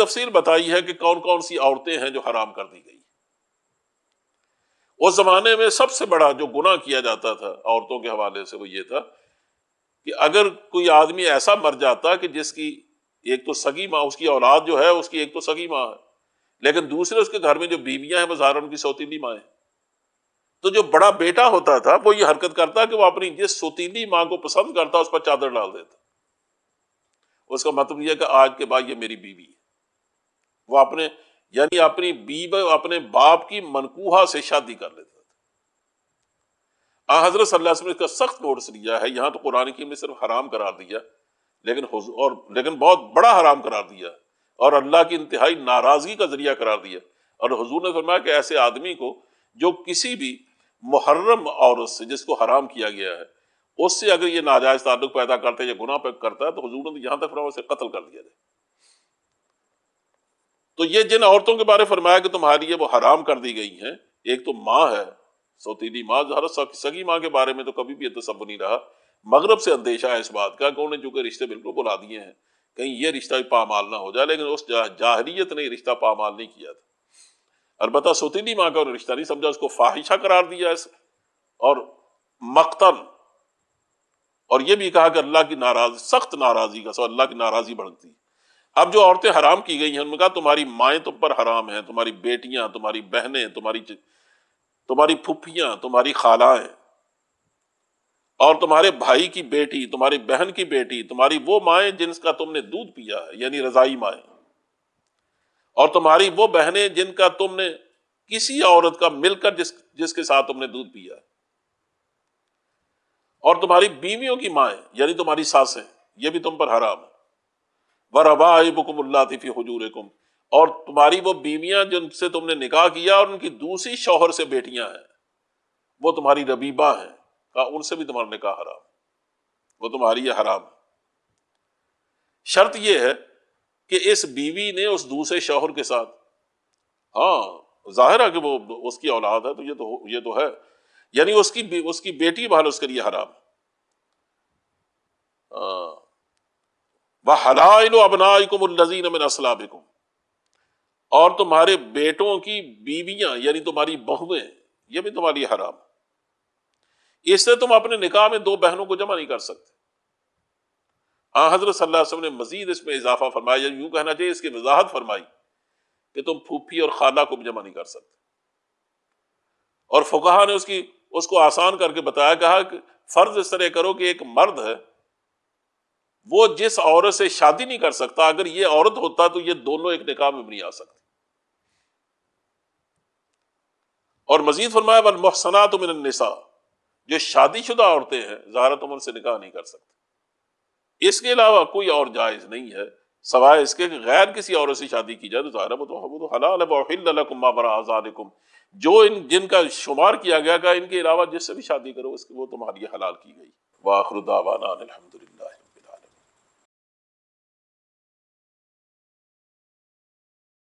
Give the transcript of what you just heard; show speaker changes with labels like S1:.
S1: تفصیل بتائی ہے کہ کون کون سی عورتیں ہیں جو حرام کر دی گئی۔ اس زمانے میں سب سے بڑا جو گناہ کیا جاتا تھا عورتوں کے حوالے سے وہ یہ تھا کہ اگر کوئی آدمی ایسا مر جاتا کہ جس کی ایک تو سگی ماں، اس کی اولاد جو ہے اس کی ایک تو سگی ماں ہے، لیکن دوسرے اس کے گھر میں جو بیویاں ہیں وہ ظاہر ان کی سوتیلی ماں ہیں، تو جو بڑا بیٹا ہوتا تھا وہ یہ حرکت کرتا کہ وہ اپنی جس سوتیلی ماں کو پسند کرتا اس پر چادر ڈال دیتا۔ اس کا مطلب یہ ہے کہ آج کے بعد یہ میری بیوی ہے۔ وہ اپنے یعنی اپنی بیوی اپنے باپ کی منکوحہ سے شادی کر لیتا تھا۔ حضرت صلی اللہ علیہ وسلم نے اس کا سخت نوٹس لیا ہے۔ یہاں تو قرآن کریم نے صرف حرام قرار دیا لیکن بہت بڑا حرام قرار دیا اور اللہ کی انتہائی ناراضگی کا ذریعہ قرار دیا۔ اور حضور نے فرمایا کہ ایسے آدمی کو جو کسی بھی محرم عورت سے جس کو حرام کیا گیا ہے اس سے اگر یہ ناجائز تعلق پیدا کرتا ہے یا گناہ کرتا ہے تو حضور نے یہاں تک فرمایا اسے قتل کر دیا جائے۔ تو یہ جن عورتوں کے بارے میں فرمایا کہ تمہاری یہ وہ حرام کر دی گئی ہیں، ایک تو ماں ہے، سوتیلی ماں، سگی ماں کے بارے میں تو کبھی بھی یہ تصور نہیں رہا۔ مغرب سے اندیشہ ہے اس بات کا کہ انہوں نے چونکہ رشتے بالکل بلا دیے ہیں، کہیں یہ رشتہ بھی پامال نہ ہو جائے، لیکن اس جاہلیت نے رشتہ پامال نہیں کیا تھا۔ البتہ سوتیلی ماں کا رشتہ نہیں سمجھا، اس کو فاحشہ قرار دیا ہے اور مقتل، اور یہ بھی کہا کہ اللہ کی سخت ناراضی کا اللہ کی ناراضی بڑھتی۔ اب جو عورتیں حرام کی گئی ہیں ان میں کہا تمہاری مائیں تم پر حرام ہیں، تمہاری بیٹیاں، تمہاری بہنیں، تمہاری پھپھیاں، تمہاری خالائیں، اور تمہارے بھائی کی بیٹی، تمہاری بہن کی بیٹی، تمہاری وہ مائیں جن کا تم نے دودھ پیا ہے یعنی رضائی مائیں، اور تمہاری وہ بہنیں جن کا تم نے کسی عورت کا مل کر جس کے ساتھ تم نے دودھ پیا ہے، اور تمہاری بیویوں کی مائیں یعنی تمہاری ساسیں، یہ بھی تم پر حرام ہے۔ وَرَبَائِبُكُمُ اللَّاتِي فِي حُجُورِكُمْ، اور تمہاری وہ بیویاں جن سے تم نے نکاح کیا اور ان کی دوسری شوہر سے بیٹیاں ہیں، وہ تمہاری ربیبہ ہیں، کہا ان سے بھی تمہارا نکاح حرام، وہ تمہاری یہ حرام ہے۔ شرط یہ ہے کہ اس بیوی نے اس دوسرے شوہر کے ساتھ، ہاں ظاہر ہے کہ وہ اس کی اولاد ہے تو یہ تو ہے، یعنی اس کی بیٹی بہر اس کے لیے حرام ہے۔ وَحَلَائِلُ أَبْنَائِكُمُ الَّذِينَ مِنْ أَصْلَابِكُمْ، اور تمہارے بیٹوں کی بیویاں یعنی تمہاری بہویں، یہ بھی تمہارے لیے حرام ہے۔ اس سے تم اپنے نکاح میں دو بہنوں کو جمع نہیں کر سکتے۔ حضرت صلی اللہ علیہ وسلم نے مزید اس میں اضافہ فرمایا، یا یوں کہنا چاہیے اس کی وضاحت فرمائی کہ تم پھوپھی اور خالہ کو بھی جمع نہیں کر سکتے۔ اور فقہا نے اس کو آسان کر کے بتایا، کہا کہ فرض اس طرح کرو کہ ایک مرد ہے، وہ جس عورت سے شادی نہیں کر سکتا، اگر یہ عورت ہوتا تو یہ دونوں ایک نکاح میں بھی نہیں آ سکتے۔ اور مزید فرمایا وَالْمُحْصَنَاتُ مِنَ النِّسَاء، جو شادی شدہ عورتیں ہیں ظاہر تم ان سے نکاح نہیں کر سکتے۔ اس کے علاوہ کوئی اور جائز نہیں ہے سوائے اس کے کہ غیر کسی عورت سے شادی کی جائے تو ظاہر ہے وہ تو حلال ہے۔ وَأُحِلَّ لَكُم مَّا وَرَاءَ ذَلِكُمْ، جو جن کا شمار کیا گیا کہ ان کے علاوہ جس سے بھی شادی کرو وہ تمہاری حلال کی گئی۔ وآخر دعوانا الحمدللہ۔